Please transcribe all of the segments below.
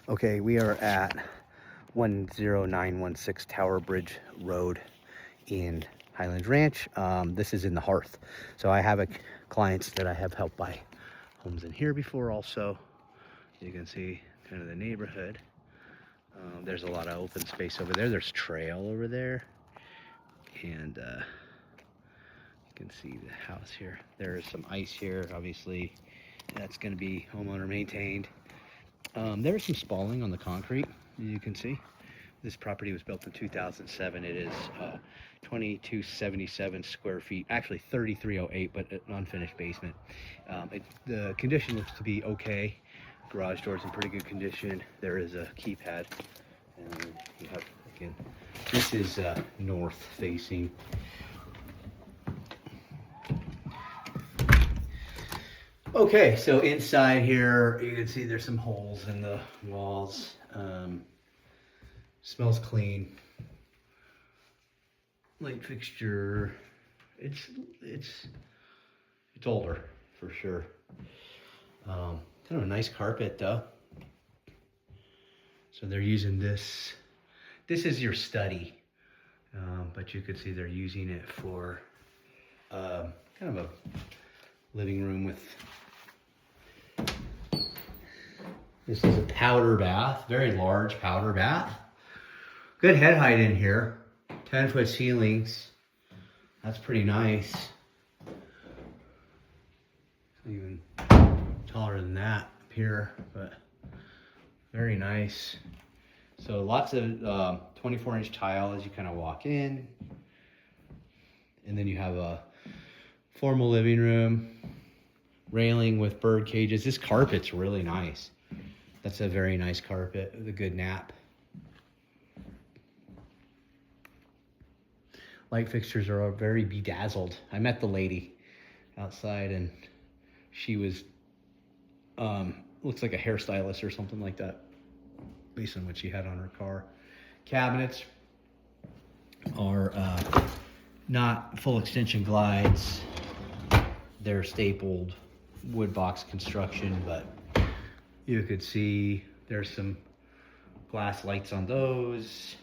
Okay, we are at 10916 Towerbridge Road in Highlands Ranch. This is in the Hearth. So I have clients that I have helped buy homes in here before also. You can see kind of the neighborhood. There's a lot of open space over there. There's trail over there. And you can see the house here. There is some ice here, obviously. That's going to be homeowner maintained. There's some spalling on the concrete, you can see. This property was built in 2007. It is 2277 square feet, actually 3308, but an unfinished basement. The condition looks to be okay. Garage door's in pretty good condition. There is a keypad, and you have, again, this is north facing. Okay, so inside here, you can see there's some holes in the walls. Smells clean. Light fixture. It's older for sure. Kind of a nice carpet though. So they're using this. This is your study, but you could see they're using it for kind of a living room with. This is a powder bath, very large powder bath. Good head height in here, 10-foot ceilings. That's pretty nice. Even taller than that up here, but very nice. So lots of 24-inch tile as you kind of walk in. And then you have a formal living room, railing with bird cages. This carpet's really nice. That's a very nice carpet with a good nap. Light fixtures are very bedazzled. I met the lady outside and she was, looks like a hairstylist or something like that, based on what she had on her car. Cabinets are not full extension glides. They're stapled wood box construction, but you could see there's some glass lights on those.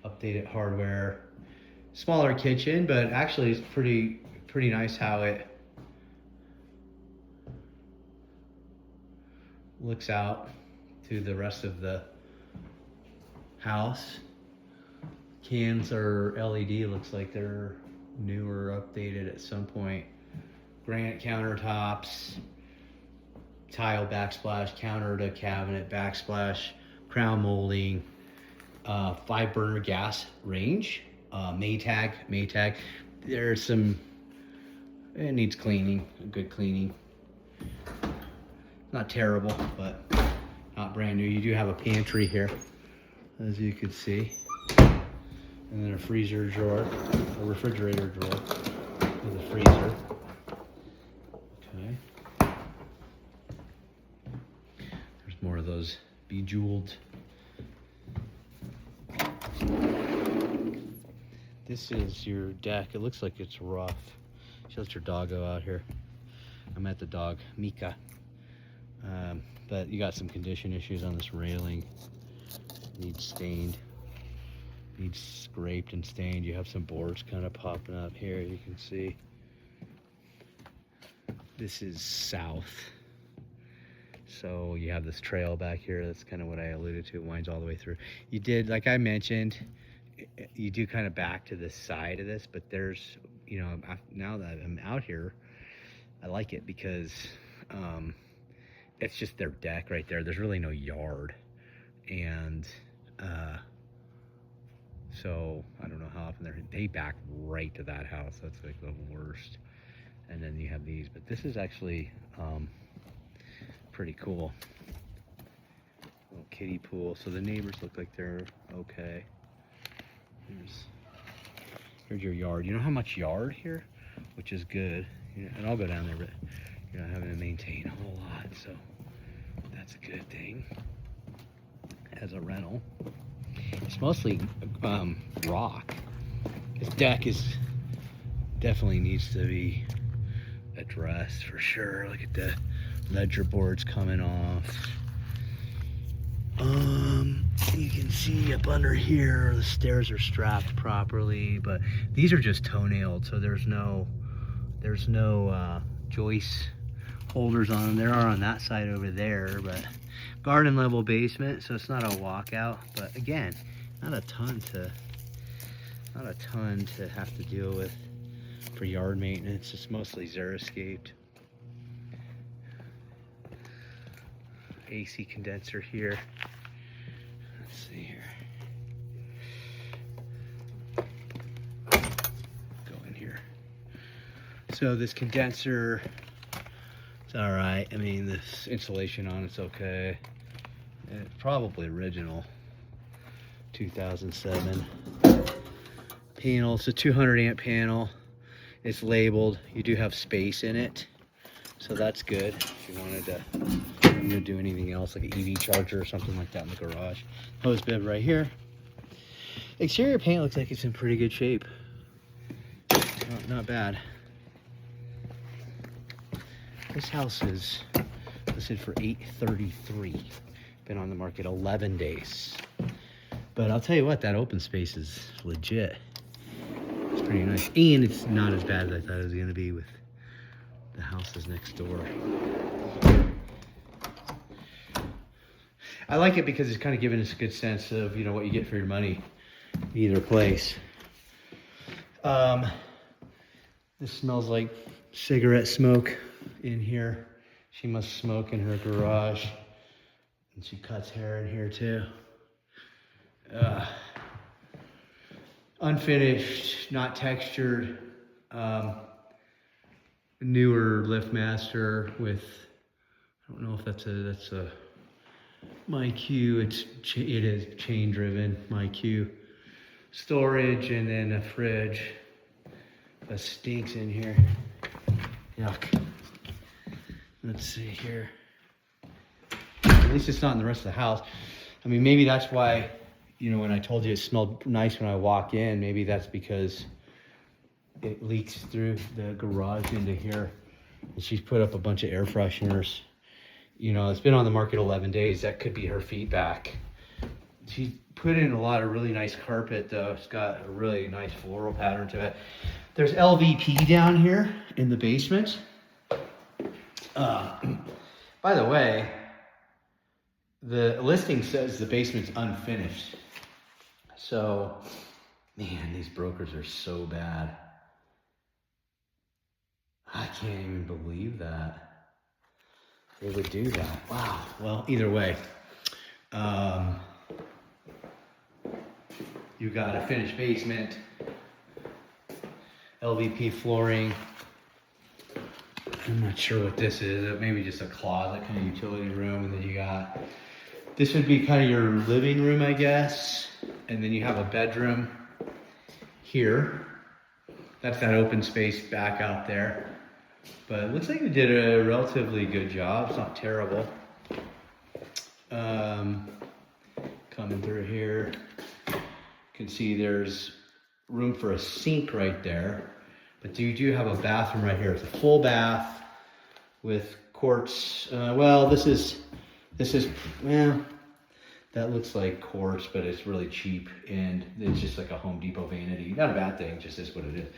Updated hardware. Smaller kitchen, but actually it's pretty nice how it looks out to the rest of the house. Cans are LED. Looks like they're new or updated at some point. Granite countertops. Tile backsplash, counter to cabinet backsplash, crown molding, 5-burner gas range, Maytag. There's some, it needs cleaning, a good cleaning. Not terrible, but not brand new. You do have a pantry here, as you can see, and then a freezer drawer, a refrigerator drawer with a freezer. Okay. More of those bejeweled. This is your deck. It looks like it's rough. She lets her doggo out here. I met the dog, Mika. But you got some condition issues on this railing. Needs stained. Needs scraped and stained. You have some boards kind of popping up here, you can see. This is south. So you have this trail back here. That's kind of what I alluded to. It winds all the way through. You did, like I mentioned, you do kind of back to the side of this, but there's, you know, now that I'm out here, I like it because it's just their deck right there. There's really no yard. And so I don't know how often they back right to that house. That's like the worst. And then you have these, but this is actually pretty cool. Little kiddie pool. So the neighbors look like they're okay. Here's your yard. You don't have much yard here, which is good. And I'll go down there, but you're not having to maintain a whole lot, so that's a good thing as a rental. It's mostly rock. This deck definitely needs to be addressed for sure. Look at the ledger boards coming off. you can see up under here, the stairs are strapped properly, but these are just toenailed, so there's no joist holders on them. There are on that side over there, but garden level basement, so it's not a walkout. But again, not a ton to have to deal with for yard maintenance. It's mostly xeriscaped. AC condenser here. Let's see here. Go in here. So this condenser, it's all right. I mean, this insulation on it's okay. It's probably original 2007 panel. It's a 200 amp panel. It's labeled. You do have space in it, so that's good if you wanted to do anything else, like an EV charger or something like that in the garage. Hose bib right here. Exterior paint looks like it's in pretty good shape. Not bad. This house is listed for $833. Been on the market 11 days. But I'll tell you what, that open space is legit. It's pretty nice. And it's not as bad as I thought it was going to be with the houses next door. I like it because it's kind of giving us a good sense of, what you get for your money either place. This smells like cigarette smoke in here. She must smoke in her garage. And she cuts hair in here too. Unfinished, not textured. Newer LiftMaster with, I don't know if that's a MyQ. It is chain driven MyQ. Storage, and then a fridge. That stinks in here. Yuck. Let's see here. At least it's not in the rest of the house. I mean, maybe that's why, when I told you it smelled nice when I walk in, maybe that's because it leaks through the garage into here. And she's put up a bunch of air fresheners. It's been on the market 11 days. That could be her feedback. She put in a lot of really nice carpet, though. It's got a really nice floral pattern to it. There's LVP down here in the basement. By the way, the listing says the basement's unfinished. So, man, these brokers are so bad. I can't even believe that they would do that. Wow. Well, either way, you got a finished basement, LVP flooring. I'm not sure what this is. Maybe just a closet, kind of utility room. And then you got, this would be kind of your living room, I guess. And then you have a bedroom here. That's that open space back out there. But it looks like they did a relatively good job. It's not terrible. Coming through here, you can see there's room for a sink right there. But you do have a bathroom right here. It's a full bath with quartz. This is, that looks like quartz, but it's really cheap. And it's just like a Home Depot vanity. Not a bad thing, just is what it is.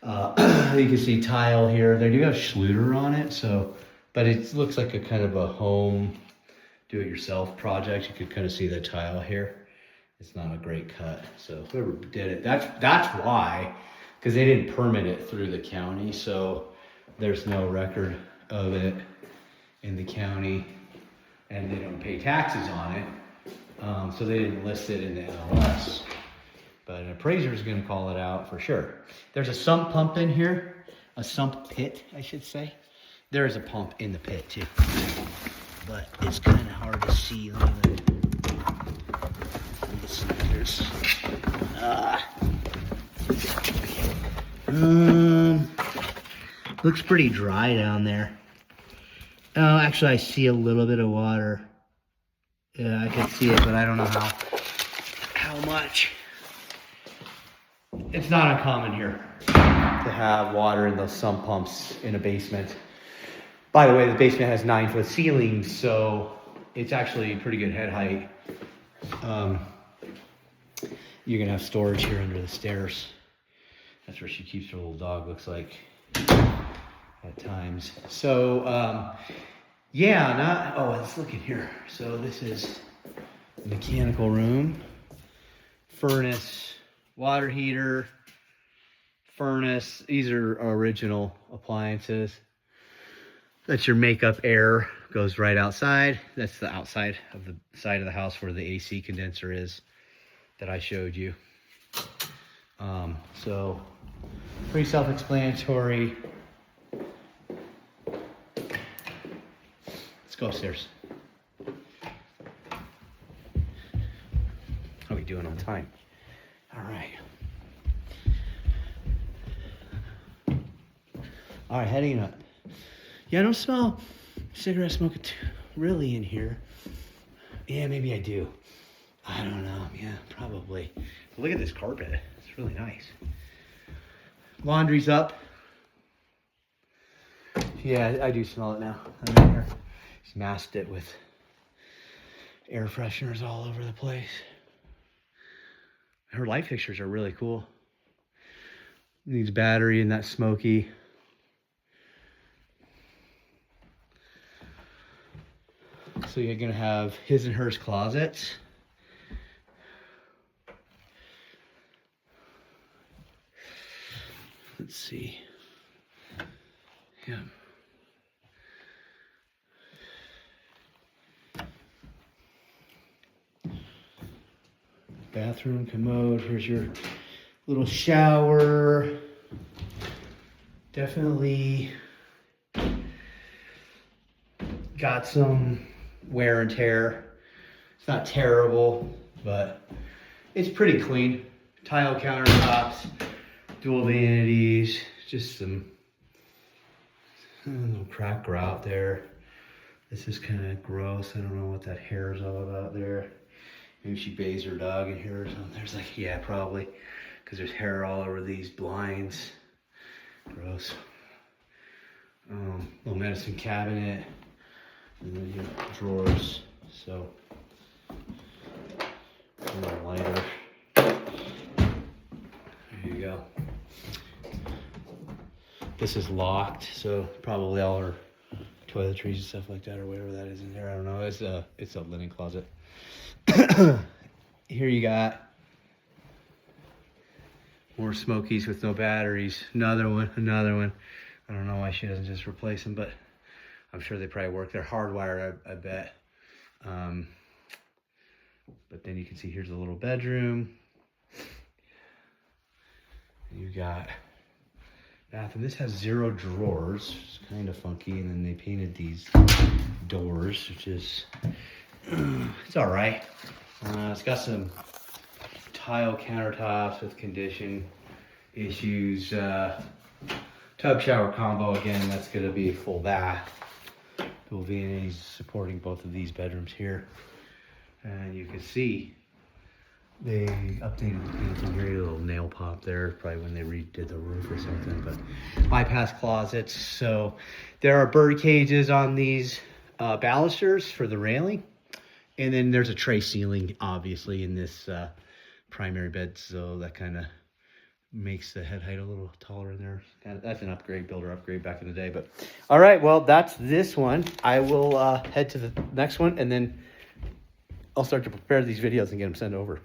You can see tile here. They do have Schluter on it, but it looks like a kind of a home do-it-yourself project. You could kind of see the tile here. It's not a great cut, so whoever did it, that's why, because they didn't permit it through the county, so there's no record of it in the county, and they don't pay taxes on it, so they didn't list it in the MLS. But an appraiser is going to call it out for sure. There's a sump pump in here, a sump pit, I should say. There is a pump in the pit too, but it's kind of hard to see. Looks pretty dry down there. Oh, actually, I see a little bit of water. Yeah, I can see it, but I don't know how much. It's not uncommon here to have water in those sump pumps in a basement. By the way, the basement has 9-foot ceilings, so it's actually pretty good head height. You're gonna have storage here under the stairs. That's where she keeps her little dog, looks like, at times. So, yeah, let's look in here. So this is the mechanical room, furnace, water heater, furnace. These are original appliances. That's your makeup air, goes right outside. That's the outside of the side of the house where the AC condenser is that I showed you. So pretty self-explanatory. Let's go upstairs. How are we doing on time? All right. All right, heading up. Yeah, I don't smell cigarette smoke really in here. Yeah, maybe I do. I don't know. Yeah, probably. But look at this carpet. It's really nice. Laundry's up. Yeah, I do smell it now. I'm in here. Just masked it with air fresheners all over the place. Her light fixtures are really cool. Needs battery and that smoky. So you're gonna have his and hers closets. Let's see. Yeah. Bathroom commode. Here's your little shower. Definitely got some wear and tear. It's not terrible, but it's pretty clean. Tile countertops, dual vanities, just some little crack grout there. This is kind of gross. I don't know what that hair is all about there. Maybe she bathes her dog in here or something. There's like, yeah, probably, because there's hair all over these blinds. Gross. Little medicine cabinet, and then your drawers. So, a little lighter. There you go. This is locked, so probably all her toiletries and stuff like that, or whatever that is in there. I don't know. It's a linen closet. Here you got more Smokies with no batteries. Another one. I don't know why she doesn't just replace them, but I'm sure they probably work. They're hardwired, I bet. But then you can see here's a little bedroom. You got bathroom. This has 0 drawers. It's kind of funky, and then they painted these doors, which is it's all right. It's got some tile countertops with condition issues. Tub shower combo again. That's gonna be a full bath. Dual vanities supporting both of these bedrooms here, and you can see they updated the painting here. A little nail pop there, probably when they redid the roof or something. But bypass closets. So there are bird cages on these balusters for the railing. And then there's a tray ceiling, obviously, in this primary bed, so that kind of makes the head height a little taller in there. That's an upgrade, builder upgrade back in the day. But all right, well, that's this one. I will head to the next one, and then I'll start to prepare these videos and get them sent over.